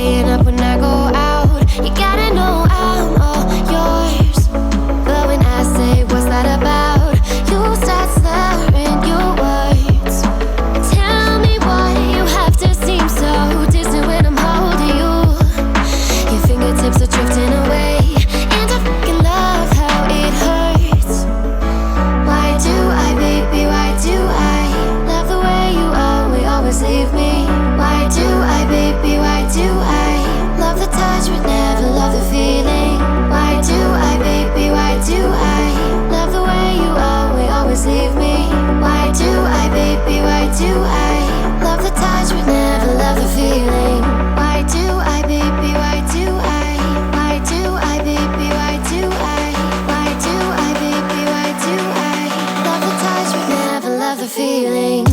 staying up when I go out. You gotta know I'm all yours. But when I say what's that about, you start slurring your words. Tell me why you have to seem so distant when I'm holding you. Your fingertips are drifting away, and I fucking love how it hurts. Why do I, baby, why do I love the way you always leave me? Why do I, baby, why do I love the touch but never love the feeling? Why do I, baby, why do I love the way you always leave me? Why do I, baby, why do I love the touch but never love the feeling? Why do I, baby, why do I? Why do I, baby, why do I? Why do I, baby, why do I love the touch but never love the feeling?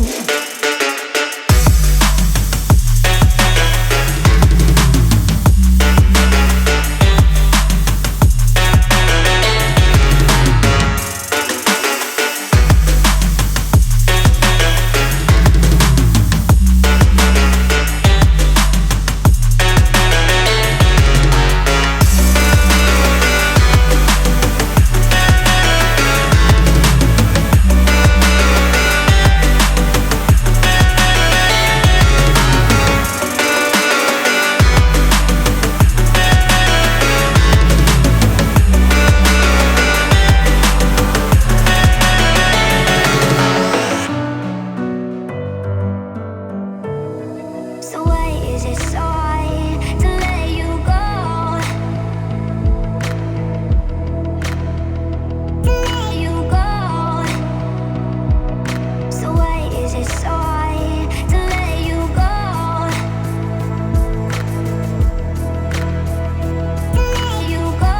So why is it so hard to let you go? To let you go. So why is it so hard to let you go? To let you go.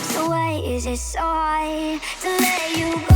So why is it so hard to let you go?